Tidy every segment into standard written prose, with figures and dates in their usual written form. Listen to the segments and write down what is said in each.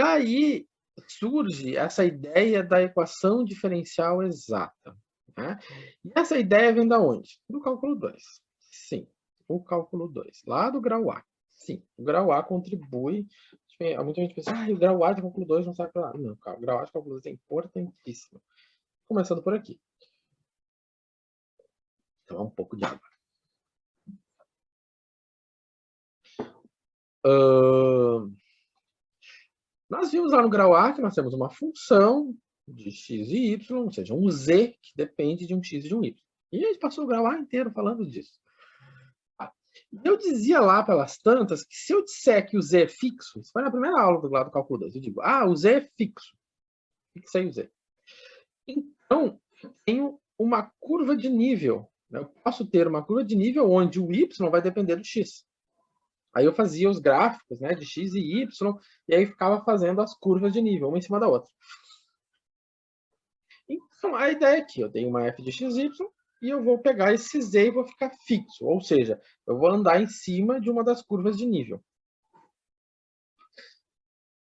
E aí surge essa ideia da equação diferencial exata, né? E essa ideia vem da onde? Do cálculo 2. Sim, o cálculo 2, lá do grau A. Sim, o grau A contribui. Muita gente pensa, o grau A de cálculo 2 não serve para nada. Não, o grau A de cálculo 2 é importantíssimo. Começando por aqui. Então, um pouco de água. Nós vimos lá no grau A que nós temos uma função de x e y, ou seja, um z que depende de um x e de um y. E a gente passou o grau A inteiro falando disso. Eu dizia lá pelas tantas que se eu disser que o z é fixo, isso foi na primeira aula do lado do cálculo 2, eu digo, o z é fixo. Fixei o z. Então, eu tenho uma curva de nível. Eu posso ter uma curva de nível onde o y vai depender do x. Aí eu fazia os gráficos, né, de x e y, e aí ficava fazendo as curvas de nível, uma em cima da outra. Então, a ideia é que eu tenho uma f de xy, e eu vou pegar esse z e vou ficar fixo, ou seja, eu vou andar em cima de uma das curvas de nível.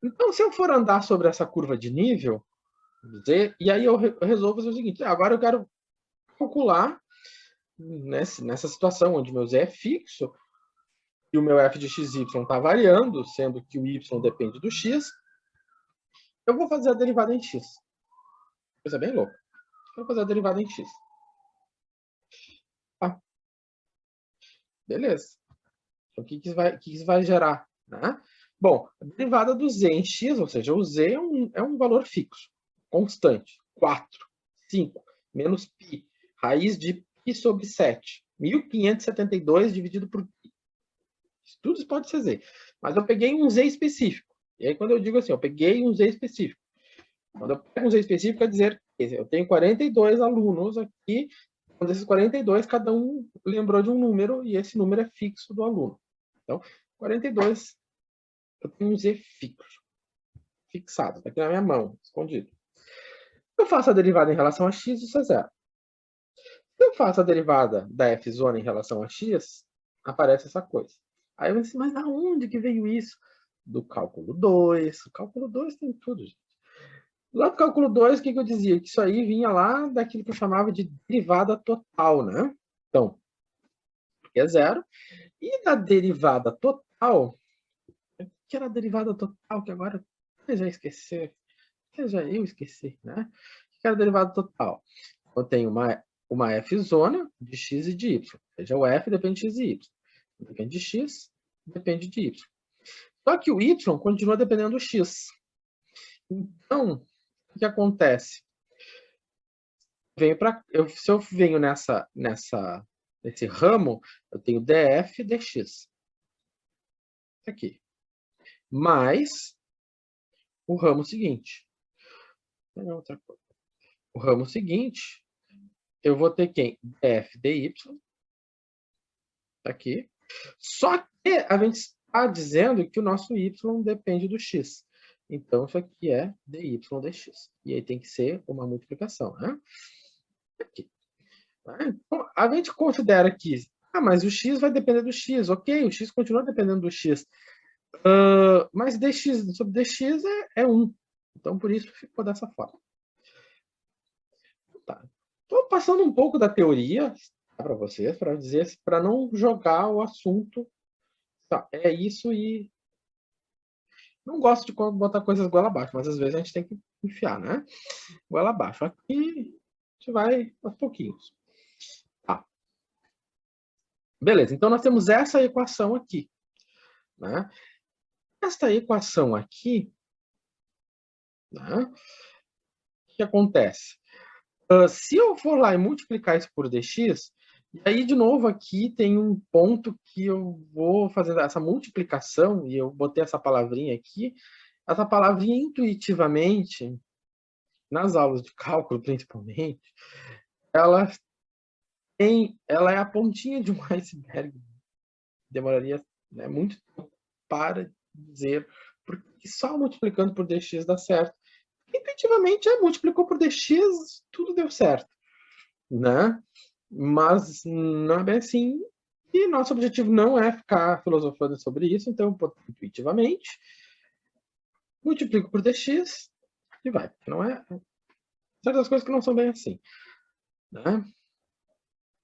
Então, se eu for andar sobre essa curva de nível, z, e aí eu resolvo fazer o seguinte, agora eu quero calcular, nessa situação onde meu z é fixo, e o meu f de xy está variando, sendo que o y depende do x, eu vou fazer a derivada em x. Coisa bem louca. Eu vou fazer a derivada em x. Beleza. Então, o que isso vai gerar? Né? Bom, a derivada do z em x, ou seja, o z é um valor fixo, constante. 4, 5, menos π, raiz de π sobre 7. 1572 dividido por π. Tudo isso pode ser z. Mas eu peguei um z específico. E aí, quando eu digo assim, eu peguei um z específico. Quando eu pego um z específico, quer dizer, eu tenho 42 alunos aqui. Desses 42, cada um lembrou de um número, e esse número é fixo do aluno. Então, 42, eu tenho um z fixo. Fixado, está aqui na minha mão, escondido. Se eu faço a derivada em relação a x, isso é zero. Se eu faço a derivada da f zona em relação a x, aparece essa coisa. Aí eu disse, mas aonde que veio isso? Do cálculo 2. O cálculo 2 tem tudo, gente. Lá do cálculo 2, o que eu dizia? Que isso aí vinha lá daquilo que eu chamava de derivada total, né? Então, que é zero. E da derivada total, que era a derivada total, que agora eu já esqueci, eu esqueci, né? Que era a derivada total? Eu tenho uma f zona de x e de y. Ou seja, o f depende de x e y. Depende de x, depende de y. Só que o y continua dependendo do x. Então, o que acontece? Se eu venho nesse ramo, eu tenho df dx. Aqui. Mais o ramo seguinte. Outra coisa. O ramo seguinte, eu vou ter quem? df dy. Aqui. Só que a gente está dizendo que o nosso y depende do x. Então, isso aqui é dy dx. E aí tem que ser uma multiplicação, né? Aqui. Então, a gente considera que, mas o x vai depender do x. Ok, o x continua dependendo do x. Mas dx sobre dx é 1. Então, por isso ficou dessa forma. Tá. Estou passando um pouco da teoria para vocês, para dizer, para não jogar o assunto. Tá, é isso e... Não gosto de botar coisas goela abaixo, mas às vezes a gente tem que enfiar, né? Goela abaixo. Aqui a gente vai aos pouquinhos. Tá. Beleza, então nós temos essa equação aqui. Né? Esta equação aqui, né? O que acontece? Se eu for lá e multiplicar isso por dx, e aí de novo aqui tem um ponto que eu vou fazer essa multiplicação, e eu botei essa palavrinha aqui. Essa palavrinha intuitivamente, nas aulas de cálculo principalmente, ela é a pontinha de um iceberg. Demoraria, né, muito tempo para dizer, porque só multiplicando por dx dá certo. Intuitivamente, multiplicou por dx, tudo deu certo, né? Mas não é bem assim. E nosso objetivo não é ficar filosofando sobre isso, então, intuitivamente, multiplico por dx e vai. Não é certas coisas que não são bem assim, né?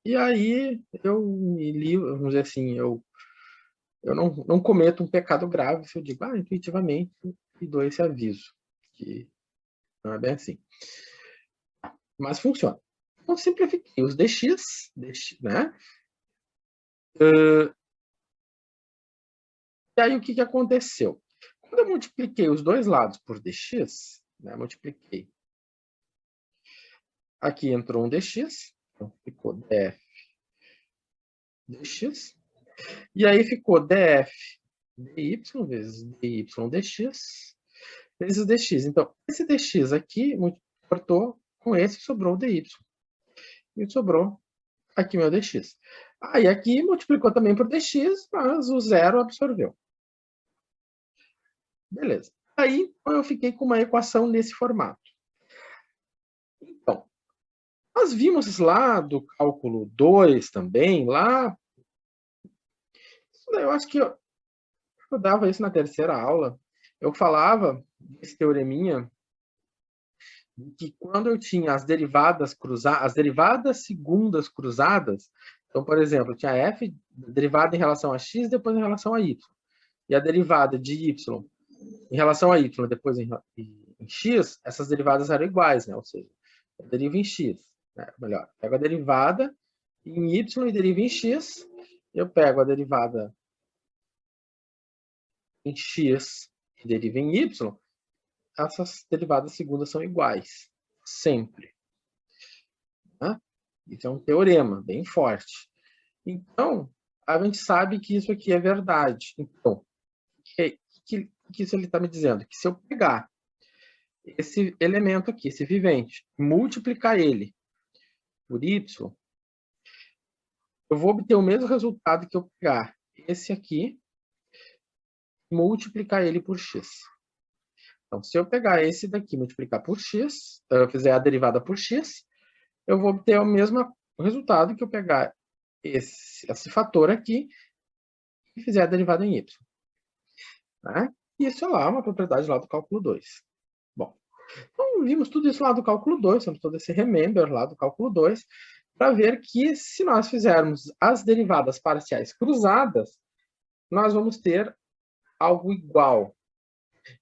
E aí eu me livro, vamos dizer assim, eu não cometo um pecado grave se eu digo, intuitivamente, e dou esse aviso, que não é bem assim. Mas funciona. Então, simplifiquei os dx, né? E aí, o que aconteceu? Quando eu multipliquei os dois lados por dx, né, multipliquei. Aqui entrou um dx, então ficou df dx. E aí ficou df dy vezes dy dx vezes dx. Então, esse dx aqui cortou com esse, sobrou o dy. E sobrou aqui meu dx. Aí aqui multiplicou também por dx, mas o zero absorveu. Beleza. Aí eu fiquei com uma equação nesse formato. Então, nós vimos lá do cálculo 2 também, lá. Eu acho que eu dava isso na terceira aula. Eu falava desse teoreminha que quando eu tinha as derivadas cruzadas, as derivadas segundas cruzadas, então, por exemplo, eu tinha f derivada em relação a x, depois em relação a y. E a derivada de y em relação a y, depois em x, essas derivadas eram iguais, né? Ou seja, eu derivo em x. Né? Melhor, pego a derivada em y e derivo em x. Eu pego a derivada em x e derivo em y. Essas derivadas segundas são iguais. Sempre. Né? Isso é um teorema bem forte. Então, a gente sabe que isso aqui é verdade. Então, o que isso ele está me dizendo? Que se eu pegar esse elemento aqui, esse vivente, multiplicar ele por y, eu vou obter o mesmo resultado que eu pegar esse aqui e multiplicar ele por x. Então, se eu pegar esse daqui e multiplicar por x, eu fizer a derivada por x, eu vou obter o mesmo resultado que eu pegar esse fator aqui e fizer a derivada em y. Né? Isso é lá uma propriedade lá do cálculo 2. Bom, então vimos tudo isso lá do cálculo 2, temos todo esse remember lá do cálculo 2, para ver que se nós fizermos as derivadas parciais cruzadas, nós vamos ter algo igual.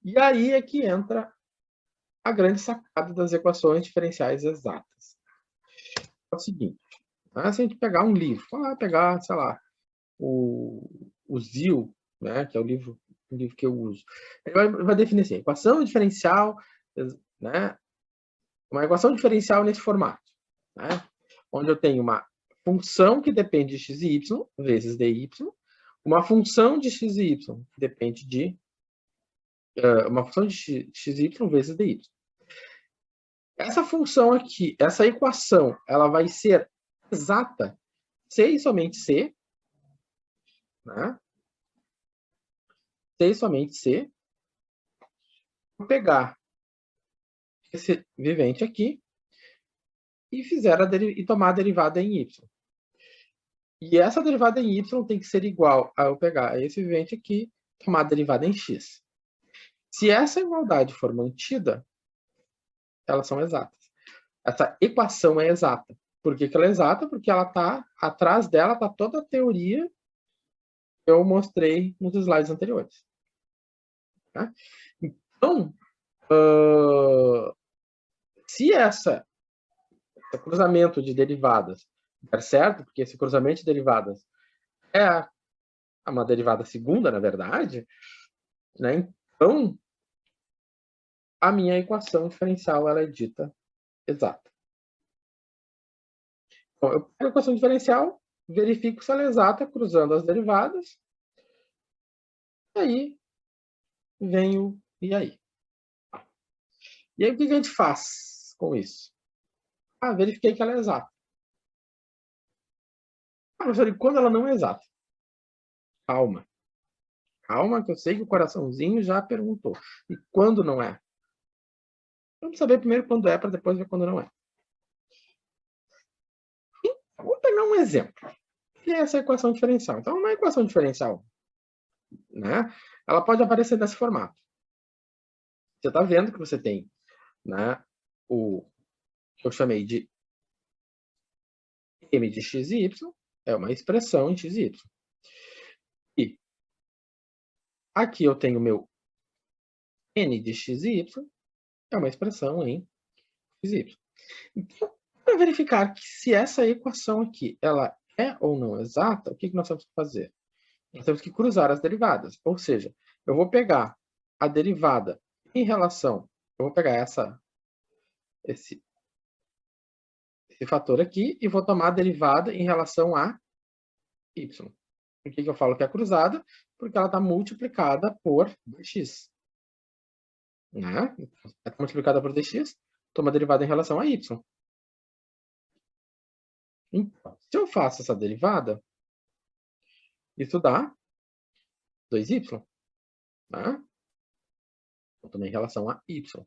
E aí é que entra a grande sacada das equações diferenciais exatas. É o seguinte, se a gente pegar um livro, pegar, sei lá, o ZIL, né, que é o livro que eu uso, ele vai definir assim, equação diferencial, né, uma equação diferencial nesse formato, né, onde eu tenho uma função que depende de x e y vezes dy, uma função de x e y que depende de uma função de x e y vezes dy. Essa função aqui, essa equação, ela vai ser exata se e somente se, né? Se e somente se eu pegar esse vivente aqui e tomar a derivada em y. E essa derivada em y tem que ser igual a eu pegar esse vivente aqui e tomar a derivada em x. Se essa igualdade for mantida, elas são exatas. Essa equação é exata. Por que ela é exata? Porque ela tá, atrás dela está toda a teoria que eu mostrei nos slides anteriores. Tá? Então, se esse cruzamento de derivadas der certo, porque esse cruzamento de derivadas é uma derivada segunda, na verdade, né? Então, a minha equação diferencial ela é dita exata. Então, eu pego a equação diferencial, verifico se ela é exata cruzando as derivadas, e aí venho e aí. E aí o que a gente faz com isso? Verifiquei que ela é exata. Professor, e quando ela não é exata? Calma. Calma, que eu sei que o coraçãozinho já perguntou. E quando não é? Vamos saber primeiro quando é, para depois ver quando não é. Vou pegar um exemplo. Que é essa equação diferencial. Então, uma equação diferencial, né? Ela pode aparecer nesse formato. você está vendo que você tem, né, o que eu chamei de m de x e y, é uma expressão em x e y. E aqui eu tenho meu n de x e y, é uma expressão em x e y. Então, para verificar que se essa equação aqui ela é ou não exata, o que nós temos que fazer? Nós temos que cruzar as derivadas. Ou seja, eu vou pegar a derivada em relação... Eu vou pegar esse fator aqui e vou tomar a derivada em relação a y. Por que eu falo que é cruzada? Porque ela está multiplicada por dx. Né? Está multiplicada por dx, toma a derivada em relação a y. Então, se eu faço essa derivada, isso dá 2y. Né? Eu tomei em relação a y.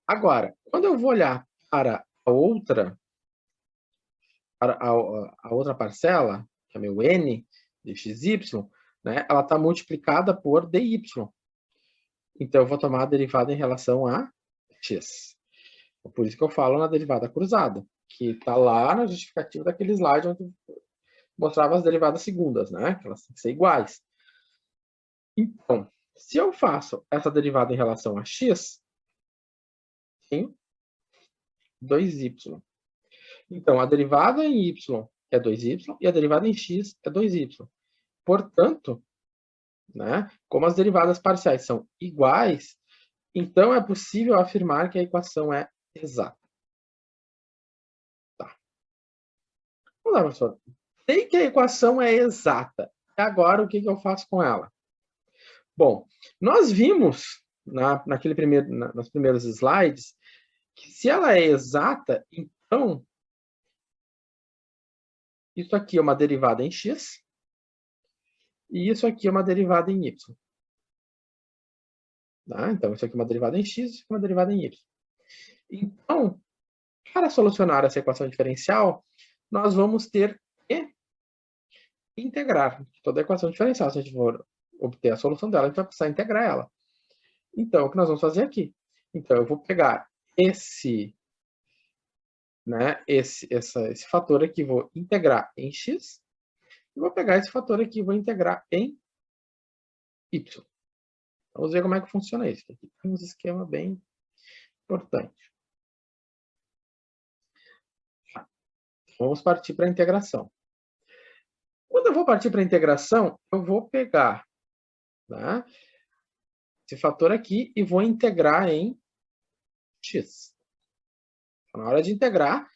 Agora, quando eu vou olhar para a outra, parcela, que é meu n de xy, né, ela está multiplicada por dy. Então, eu vou tomar a derivada em relação a x. Por isso que eu falo na derivada cruzada, que está lá na justificativa daquele slide onde eu mostrava as derivadas segundas, né? Que elas têm que ser iguais. Então, se eu faço essa derivada em relação a x, tem 2y. Então, a derivada em y é 2y e a derivada em x é 2y. Portanto, né, como as derivadas parciais são iguais, então é possível afirmar que a equação é exata. Tá. Vamos lá, professor. Sei que a equação é exata. E agora, o que eu faço com ela? Bom, nós vimos nos primeiros slides que se ela é exata, então isso aqui é uma derivada em x e isso aqui é uma derivada em y. Tá? Então, isso aqui é uma derivada em x, isso aqui é uma derivada em y. Então, para solucionar essa equação diferencial, nós vamos ter que integrar toda a equação diferencial. Se a gente for obter a solução dela, a gente vai precisar integrar ela. Então, o que nós vamos fazer aqui? Então, eu vou pegar esse fator aqui, vou integrar em x, e vou pegar esse fator aqui e vou integrar em y. Vamos ver como é que funciona isso. Aqui tem um esquema bem importante. Vamos partir para a integração. Quando eu vou partir para a integração, eu vou pegar, né, esse fator aqui e vou integrar em x. Então, na hora de integrar,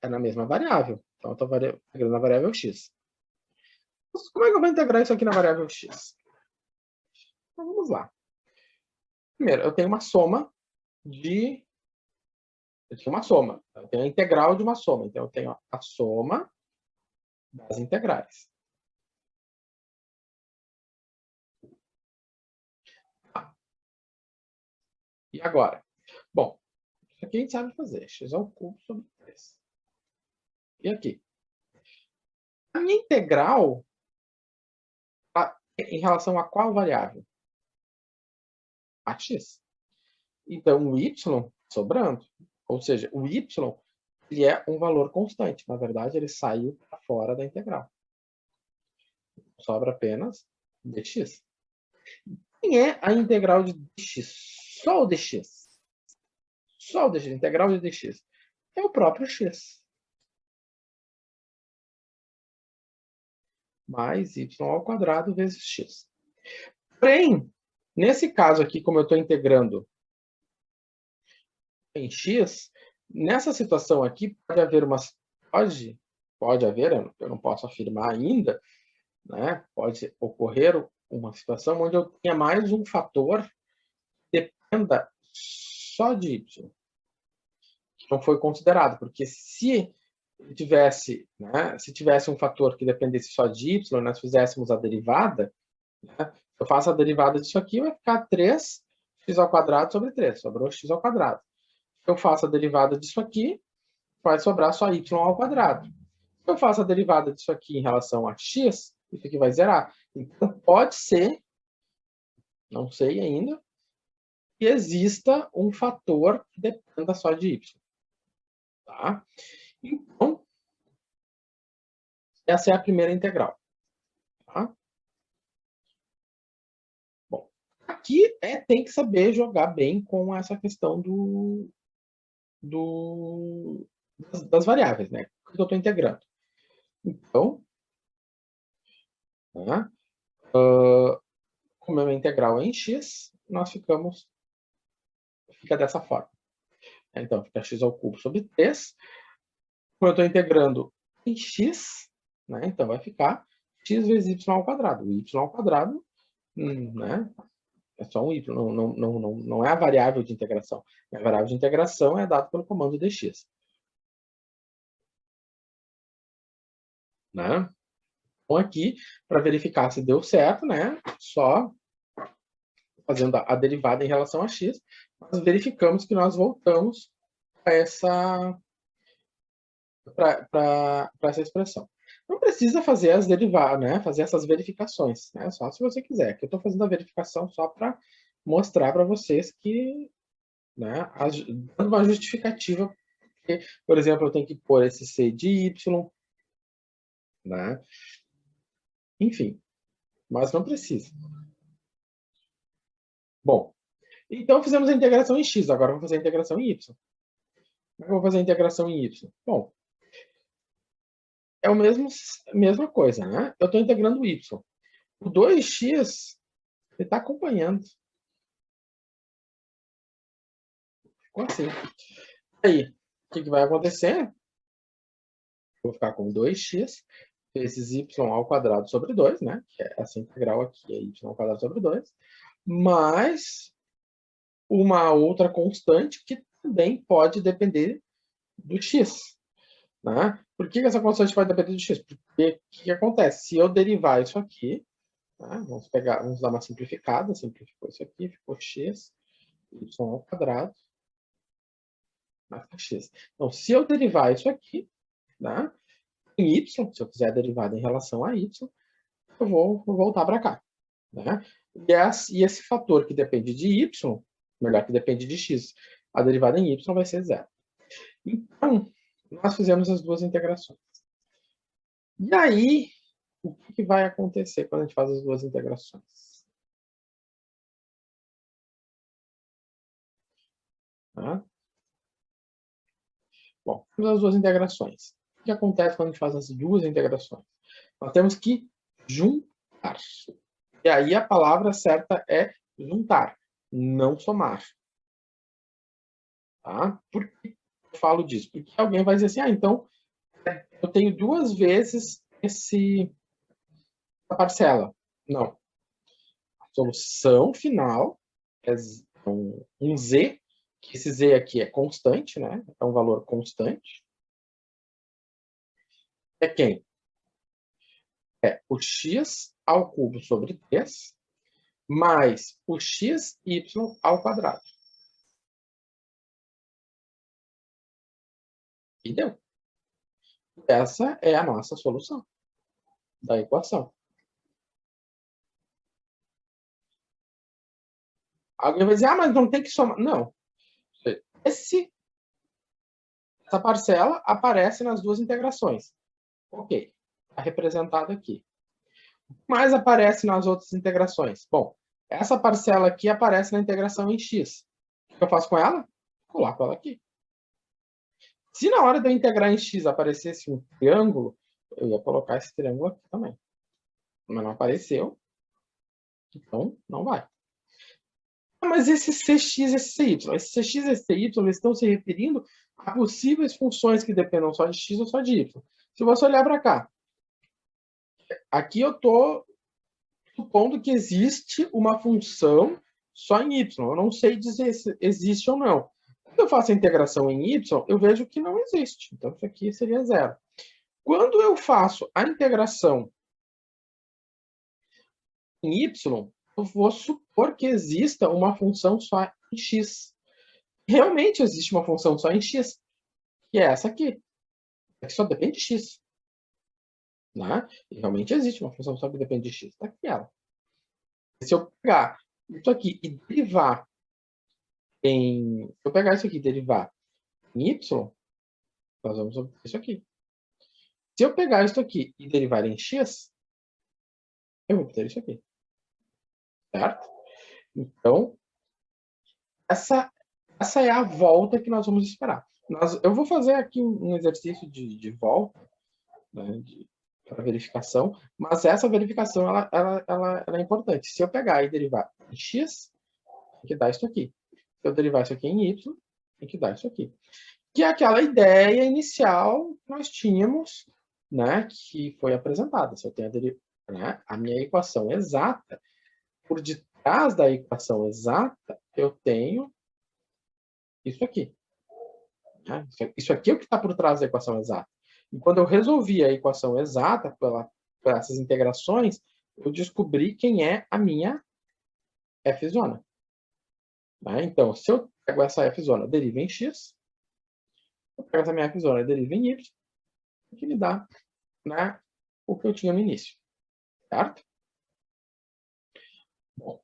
é na mesma variável. Então, eu estou integrando na variável x. Como é que eu vou integrar isso aqui na variável x? Então, vamos lá. Primeiro, eu tenho uma soma de... Eu tenho a integral de uma soma. Então, eu tenho a soma das integrais. E agora? Bom, isso aqui a gente sabe fazer. X ao cubo sobre 3. E aqui? A minha integral em relação a qual variável? A x. Então, o y sobrando. Ou seja, o y ele é um valor constante. Na verdade, ele saiu para fora da integral. Sobra apenas dx. Quem é a integral de dx? Só o dx. Só o dx. Integral de dx. É o próprio x. Mais y ao quadrado vezes x. Porém, nesse caso aqui, como eu estou integrando em x, nessa situação aqui pode haver eu não posso afirmar ainda, né? Pode ocorrer uma situação onde eu tenha mais um fator que dependa só de y, que não foi considerado, porque se tivesse um fator que dependesse só de y, nós fizéssemos a derivada, né? Eu faço a derivada disso aqui, vai ficar 3x ao quadrado sobre 3, sobrou x ao quadrado. Eu faço a derivada disso aqui, vai sobrar só y ao quadrado. Se eu faço a derivada disso aqui em relação a x, isso aqui vai zerar. Então, pode ser, não sei ainda, que exista um fator que dependa só de y. Tá? Então, essa é a primeira integral. Tá? Bom, aqui tem que saber jogar bem com essa questão das variáveis, né? O que eu estou integrando. Então, né? Como a minha integral é em x, fica dessa forma. Então, fica x ao cubo sobre 3. Como eu estou integrando em x, né? Então vai ficar x vezes y ao quadrado. O y ao quadrado, né? É só um y, não é a variável de integração. A variável de integração é dada pelo comando dx. Né? Então aqui, para verificar se deu certo, né? Só fazendo a derivada em relação a x, nós verificamos que nós voltamos para essa expressão. Não precisa fazer as derivadas, né? Fazer essas verificações, né? Só se você quiser. Aqui eu estou fazendo a verificação só para mostrar para vocês que, né, dando uma justificativa, porque, por exemplo, eu tenho que pôr esse c de y, né? Enfim, mas não precisa. Bom, então fizemos a integração em x, agora vamos fazer a integração em y. Como é que eu vou fazer a integração em y? Bom, é a mesma coisa, né? Eu estou integrando o y. O 2x, ele está acompanhando. Ficou assim. Aí, o que vai acontecer? Vou ficar com 2x vezes y ao quadrado sobre 2, né? Que é essa integral aqui, é y ao quadrado sobre 2, mais uma outra constante que também pode depender do x. Né? Por que essa constante pode depender do x? Porque o que acontece? Se eu derivar isso aqui, né? Vamos dar uma simplificada, simplificou isso aqui, ficou x, y ao quadrado, mais x. Então, se eu derivar isso aqui, né? Em y, se eu fizer a derivada em relação a y, eu vou voltar para cá. Né? E esse fator que depende de y, melhor, que depende de x, a derivada em y vai ser zero. Então, nós fizemos as duas integrações. E aí, o que vai acontecer quando a gente faz as duas integrações? Tá? Bom, temos as duas integrações. O que acontece quando a gente faz as duas integrações? Nós temos que juntar. E aí a palavra certa é juntar, não somar. Tá? Por que eu falo disso? Porque alguém vai dizer assim, então, eu tenho duas vezes essa parcela. Não. A solução final é um z, que esse z aqui é constante, né? É um valor constante. É quem? É o x ao cubo sobre 3 mais o xy ao quadrado. E deu. Essa é a nossa solução da equação. Alguém vai dizer, mas não tem que somar. Não. Essa parcela aparece nas duas integrações. Ok. Está representado aqui. O que mais aparece nas outras integrações? Bom, essa parcela aqui aparece na integração em x. O que eu faço com ela? Coloco ela aqui. Se na hora de eu integrar em x aparecesse um triângulo, eu ia colocar esse triângulo aqui também. Mas não apareceu, então não vai. Mas esse cx e esse cy, esse cx e esse cy, eles estão se referindo a possíveis funções que dependam só de x ou só de y. Se você olhar para cá, aqui eu estou supondo que existe uma função só em y. Eu não sei dizer se existe ou não. Quando eu faço a integração em y, eu vejo que não existe. Então, isso aqui seria zero. Quando eu faço a integração em y, eu vou supor que exista uma função só em x. Realmente existe uma função só em x, que é essa aqui, que só depende de x. Né? E realmente existe uma função só que depende de x. Está aqui ela. Se eu pegar isso aqui e derivar se eu pegar isso aqui e derivar em y, nós vamos obter isso aqui. Se eu pegar isso aqui e derivar em x, eu vou obter isso aqui. Certo? Então, essa é a volta que nós vamos esperar. Eu vou fazer aqui um exercício de volta, né, para verificação, mas essa verificação ela é importante. Se eu pegar e derivar em x, tem que dar isso aqui. Se eu derivar isso aqui em y, tem que dar isso aqui. Que é aquela ideia inicial que nós tínhamos, né, que foi apresentada. Se eu tenho a minha equação exata, por detrás da equação exata, eu tenho isso aqui. Né? Isso aqui é o que está por trás da equação exata. E quando eu resolvi a equação exata por essas integrações, eu descobri quem é a minha f-zona. Né? Então, se eu pego essa f-zona, deriva em x, eu pego essa minha f-zona e deriva em y, que me dá, né, o que eu tinha no início. Certo? Bom.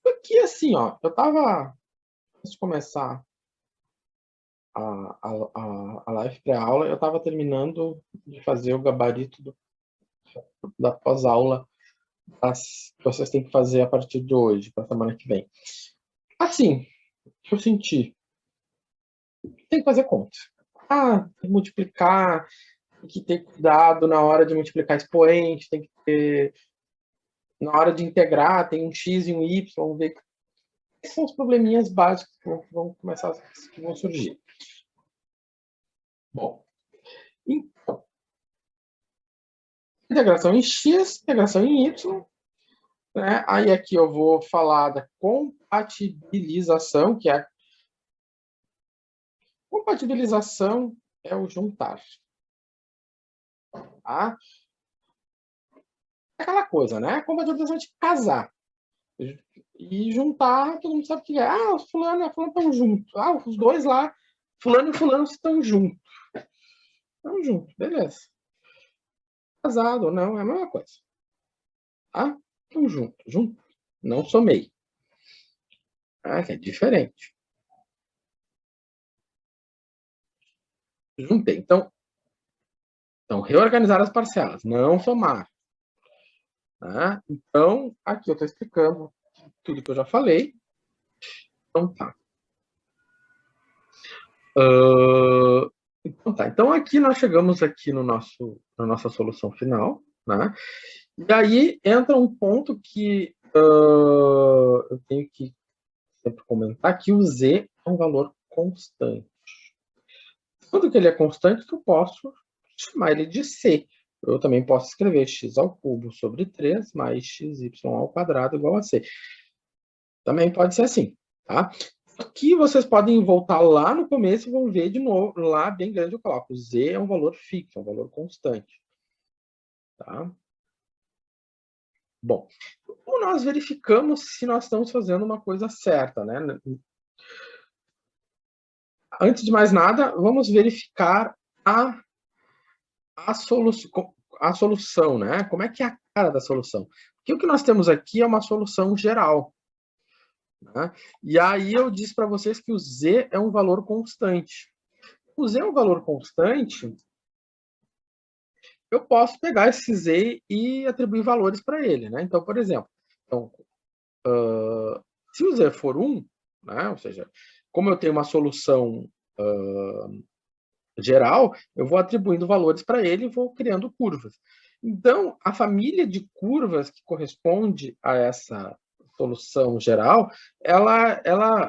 Aqui, assim, ó, eu estava, antes de começar a live pré-aula, eu estava terminando de fazer o gabarito da pós-aula que vocês têm que fazer a partir de hoje, para a semana que vem. Assim, eu senti, tem que fazer conta. Tem que multiplicar, tem que ter cuidado na hora de multiplicar expoente, tem que ter, na hora de integrar, tem um x e um y, vamos ver quais são os probleminhas básicos que vão começar, que vão surgir. Bom, então, integração em x, integração em y, né? Aí aqui eu vou falar da compatibilização, que é compatibilização é o juntar. Tá? É aquela coisa, né? Compatibilização é de casar. E juntar, todo mundo sabe o que é. Os fulano e a fulano estão juntos. Os dois lá, fulano e fulano estão juntos. Estão juntos, beleza. Casado ou não, é a mesma coisa. Tá? Estão juntos, juntos. Não somei. Que é diferente. Juntei. Então, reorganizar as parcelas, não somar. Tá? Então, aqui eu estou explicando tudo que eu já falei. Então, tá. Então, tá. Então, aqui nós chegamos aqui na nossa solução final. Né? E aí entra um ponto que eu tenho que sempre comentar, que o z é um valor constante. Quando que ele é constante, eu posso chamar ele de c. Eu também posso escrever x ao cubo sobre 3 mais xy ao quadrado igual a c. Também pode ser assim. Tá? Aqui vocês podem voltar lá no começo e vão ver de novo, lá bem grande eu coloco. Z é um valor fixo, é um valor constante. Tá? Bom, como nós verificamos se nós estamos fazendo uma coisa certa, né? Antes de mais nada, vamos verificar a solução, né? Como é que é a cara da solução? Porque o que nós temos aqui é uma solução geral. Né? E aí eu disse para vocês que o z é um valor constante. O z é um valor constante, eu posso pegar esse z e atribuir valores para ele. Né? Então, por exemplo, se o z for 1, né? Ou seja, como eu tenho uma solução geral, eu vou atribuindo valores para ele e vou criando curvas. Então, a família de curvas que corresponde a essa solução geral,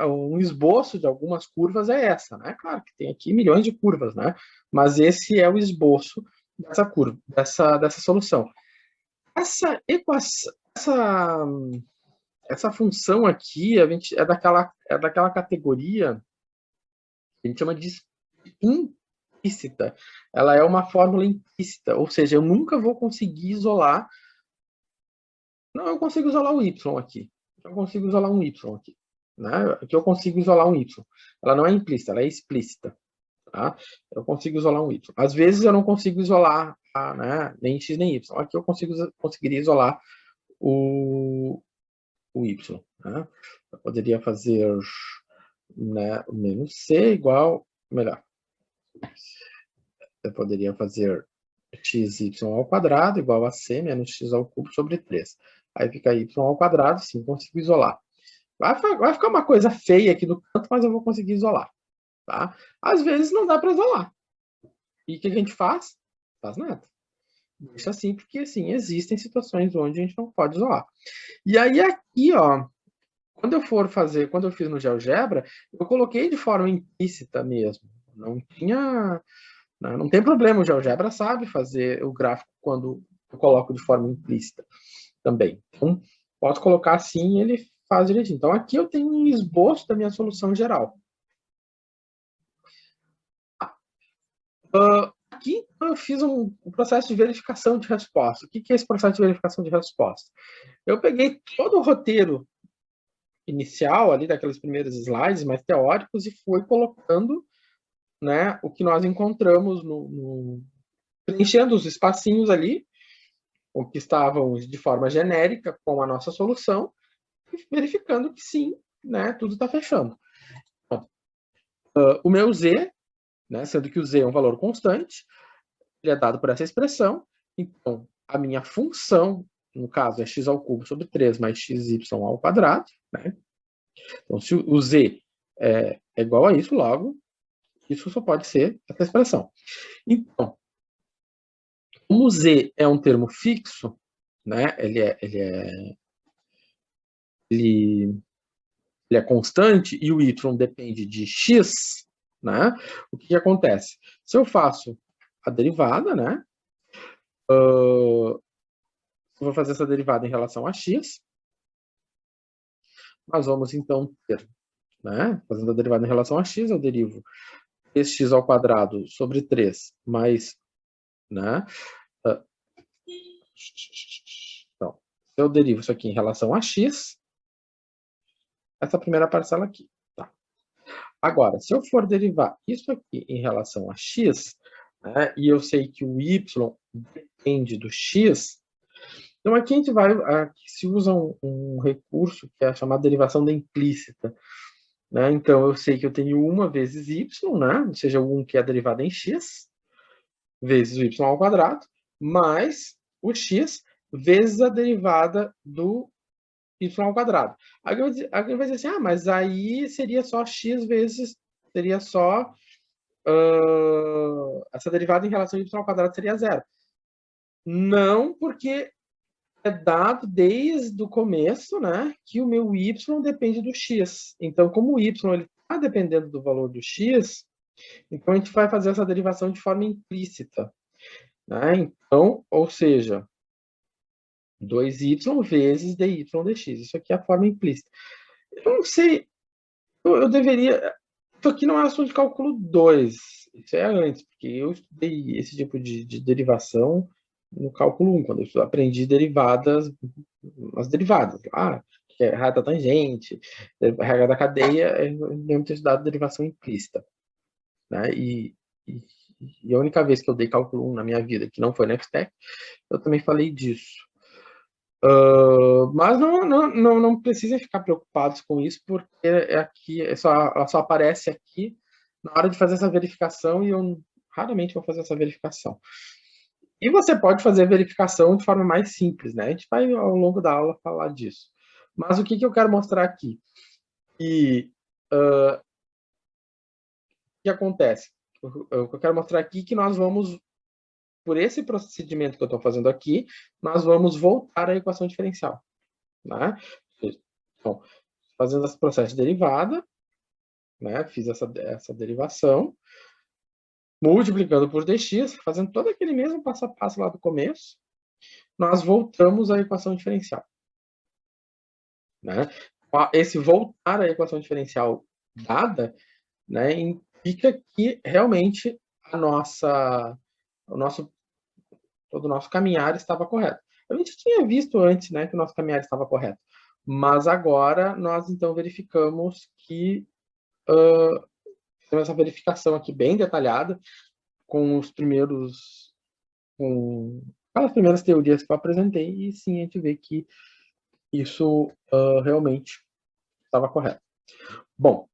um esboço de algumas curvas é essa, né? Claro que tem aqui milhões de curvas, né? Mas esse é o esboço dessa curva, dessa solução. Essa equação, essa função aqui, é daquela categoria que a gente chama de implícita. Ela é uma fórmula implícita, ou seja, eu nunca vou conseguir isolar. Não, eu consigo isolar o y aqui. Eu consigo isolar um y aqui. Né? Aqui eu consigo isolar um y. Ela não é implícita, ela é explícita. Tá? Eu consigo isolar um y. Às vezes eu não consigo isolar né, nem x nem y. Aqui eu conseguiria isolar o o y. Né? Eu poderia fazer, né, o menos c igual, melhor, eu poderia fazer xy ao quadrado igual a c menos x ao cubo sobre 3. Aí fica y ao quadrado, sim, consigo isolar. Vai ficar uma coisa feia aqui no canto, mas eu vou conseguir isolar. Tá? Às vezes não dá para isolar. E o que a gente faz? Faz nada. Deixa assim, porque assim, existem situações onde a gente não pode isolar. E aí aqui, ó, quando eu fiz no GeoGebra, eu coloquei de forma implícita mesmo. Não tem problema, o GeoGebra sabe fazer o gráfico quando eu coloco de forma implícita também. Então, posso colocar assim e ele faz direitinho. Então, aqui eu tenho um esboço da minha solução geral. Aqui eu fiz um processo de verificação de resposta. O que é esse processo de verificação de resposta? Eu peguei todo o roteiro inicial ali daqueles primeiros slides mais teóricos e fui colocando, né, o que nós encontramos preenchendo os espacinhos ali, o que estavam de forma genérica com a nossa solução, e verificando que sim, né, tudo está fechando. O meu z, né, sendo que o z é um valor constante, ele é dado por essa expressão, então a minha função, no caso, é x ao cubo sobre 3 mais xy ao quadrado, né? Então, se o z é igual a isso, logo, isso só pode ser essa expressão. Então, como o z é um termo fixo, né? Ele é constante e o y depende de x, né? O que acontece? Se eu faço a derivada, né? Eu vou fazer essa derivada em relação a x. Nós vamos, então, ter, né? Fazendo a derivada em relação a x, eu derivo 3x ao quadrado sobre 3 mais, né? Então, se eu derivo isso aqui em relação a x, essa primeira parcela aqui, tá? Agora, se eu for derivar isso aqui em relação a x, né, e eu sei que o y depende do x, então aqui a gente aqui se usa um recurso que é chamado derivação da implícita. Né? Então, eu sei que eu tenho 1 vezes y, né? Ou seja, o 1 que é a derivada em x, vezes o y ao quadrado, mais o x vezes a derivada do y ao quadrado. Alguém vai dizer assim, mas aí seria só x vezes, seria só essa derivada em relação ao y ao quadrado seria zero. Não, porque é dado desde o começo, né, que o meu y depende do x. Então, como o y está dependendo do valor do x, então a gente vai fazer essa derivação de forma implícita. Né? Então, ou seja, 2y vezes dy dx. Isso aqui é a forma implícita. Eu não sei, eu deveria... Isso aqui não é assunto de cálculo 2, isso é antes, porque eu estudei esse tipo de derivação no cálculo 1, quando eu aprendi derivadas, as derivadas, que é raiz da tangente, regra da cadeia, eu lembro de ter estudado derivação implícita. Né? E a única vez que eu dei cálculo 1 na minha vida, que não foi na FTEC, eu também falei disso. Mas não precisem ficar preocupados com isso, porque ela só aparece aqui na hora de fazer essa verificação e eu raramente vou fazer essa verificação. E você pode fazer a verificação de forma mais simples, né? A gente vai, ao longo da aula, falar disso. Mas o que eu quero mostrar aqui? O que acontece? Eu quero mostrar aqui que nós vamos, por esse procedimento que eu estou fazendo aqui, nós vamos voltar à equação diferencial. Né? Então, fazendo esse processo de derivada, né? Fiz essa derivação, multiplicando por dx, fazendo todo aquele mesmo passo a passo lá do começo, nós voltamos à equação diferencial. Né? Esse voltar à equação diferencial dada, né, indica que realmente todo o nosso caminhar estava correto. A gente tinha visto antes, né, que o nosso caminhar estava correto, mas agora nós então verificamos que temos essa verificação aqui bem detalhada com aquelas primeiras teorias que eu apresentei, e sim, a gente vê que isso realmente estava correto. Bom,